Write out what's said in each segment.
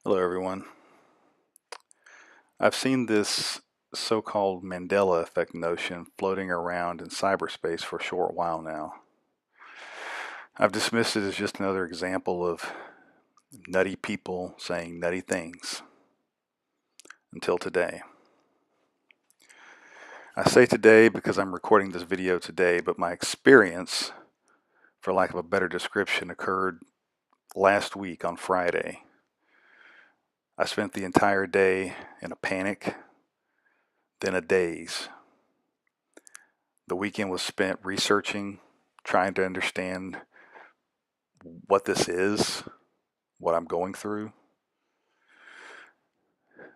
Hello, everyone. I've seen this so-called Mandela Effect notion floating around in cyberspace for a short while now. I've dismissed it as just another example of nutty people saying nutty things until today. I say today because I'm recording this video today, but my experience, for lack of a better description, occurred last week on Friday. I spent the entire day in a panic, then a daze. The weekend was spent researching, trying to understand what this is, what I'm going through.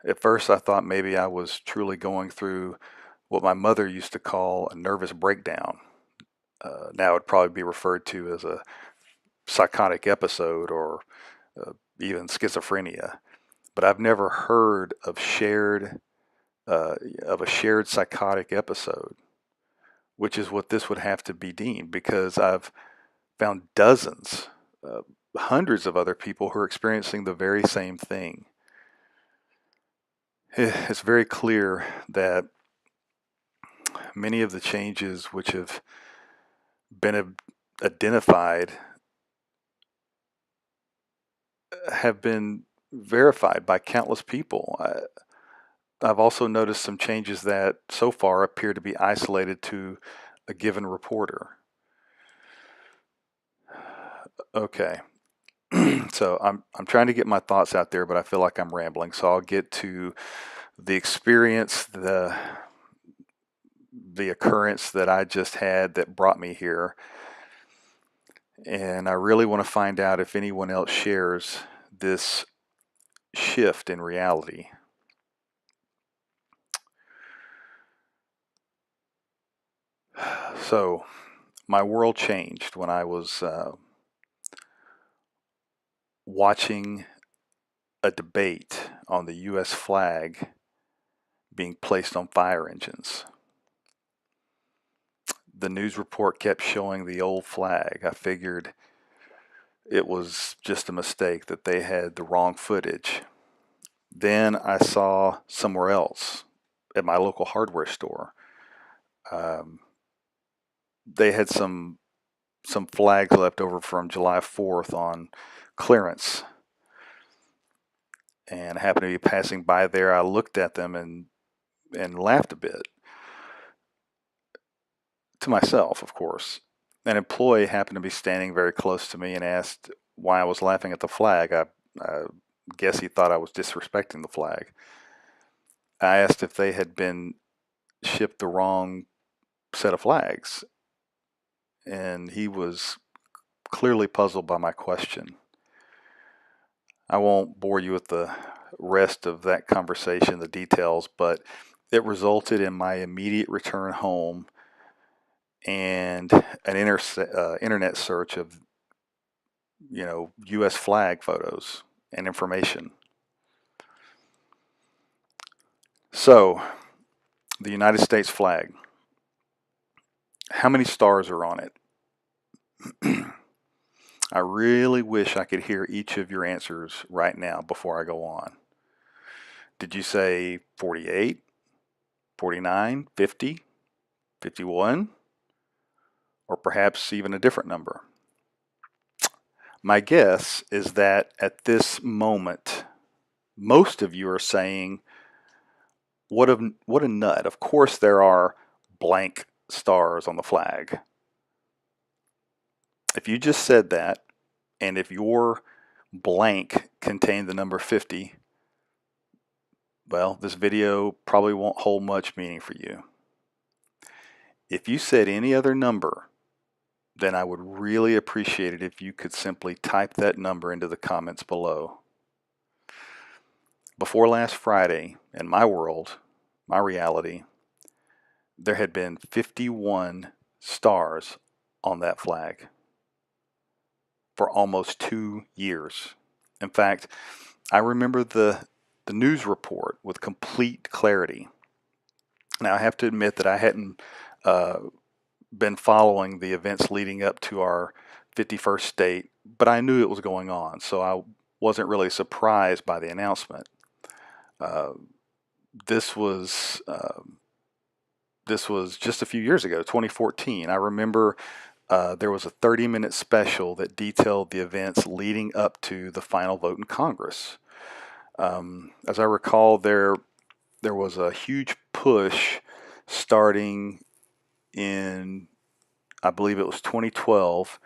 At first, I thought maybe I was truly going through what my mother used to call a nervous breakdown. Now it'd probably be referred to as a psychotic episode or even schizophrenia. But I've never heard of a shared psychotic episode, which is what this would have to be deemed, because I've found dozens, hundreds of other people who are experiencing the very same thing. It's very clear that many of the changes which have been identified have been verified by countless people. I've also noticed some changes that so far appear to be isolated to a given reporter. Okay. So I'm trying to get my thoughts out there, but I feel like I'm rambling. So I'll get to the experience, the occurrence that I just had that brought me here. And I really want to find out if anyone else shares this shift in reality. So my world changed when I was watching a debate on the US flag being placed on fire engines. The news report kept showing the old flag. I figured it was just a mistake, that they had the wrong footage. Then I saw somewhere else at my local hardware store, they had some flags left over from July 4th on clearance, and I happened to be passing by there. I looked at them and laughed a bit to myself, of course. An employee happened to be standing very close to me and asked why I was laughing at the flag. I guess he thought I was disrespecting the flag. I asked if they had been shipped the wrong set of flags, and he was clearly puzzled by my question. I won't bore you with the rest of that conversation, the details, but it resulted in my immediate return home and an internet search of, U.S. flag photos and information. So, the United States flag. How many stars are on it? I really wish I could hear each of your answers right now before I go on. Did you say 48, 49, 50, 51, or perhaps even a different number? My guess is that at this moment, most of you are saying, what a nut. Of course there are blank stars on the flag. If you just said that, and if your blank contained the number 50, well, this video probably won't hold much meaning for you. If you said any other number, then I would really appreciate it if you could simply type that number into the comments below. Before last Friday, in my world, my reality, there had been 51 stars on that flag for almost 2 years. In fact, I remember the news report with complete clarity. Now, I have to admit that I hadn't been following the events leading up to our 51st state, but I knew it was going on, so I wasn't really surprised by the announcement. Uh, this was this was just a few years ago, 2014. I remember there was a 30-minute special that detailed the events leading up to the final vote in Congress. As I recall, there was a huge push starting in, I believe it was 2012,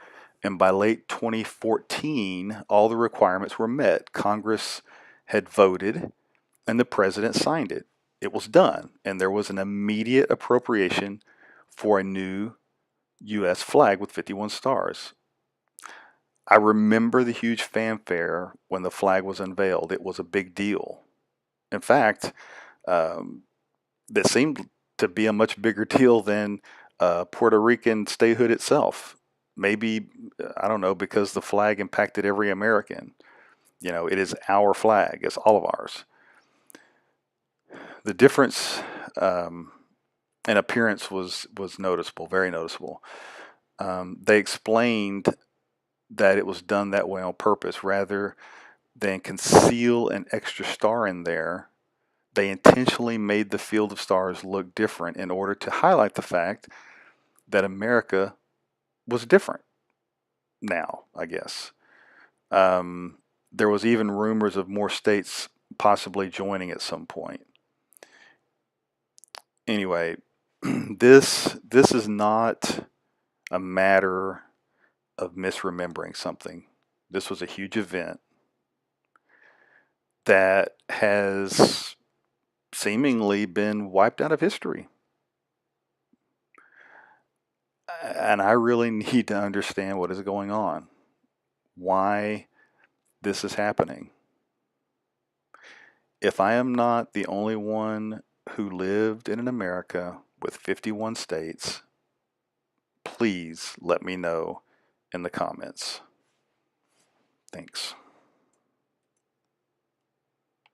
and by late 2014, all the requirements were met. Congress had voted, and the president signed it. It was done, and there was an immediate appropriation for a new U.S. flag with 51 stars. I remember the huge fanfare when the flag was unveiled. It was a big deal. In fact, um, that seemed to be a much bigger deal than Puerto Rican statehood itself. Maybe, I don't know, because the flag impacted every American. You know, it is our flag, it's all of ours. The difference in appearance was noticeable, very noticeable. They explained that it was done that way on purpose rather than conceal an extra star in there. They intentionally made the field of stars look different in order to highlight the fact that America was different now, I guess. There was even rumors of more states possibly joining at some point. Anyway, this is not a matter of misremembering something. This was a huge event that has seemingly been wiped out of history. And I really need to understand what is going on, why this is happening. If I am not the only one who lived in an America with 51 states, please let me know in the comments. Thanks.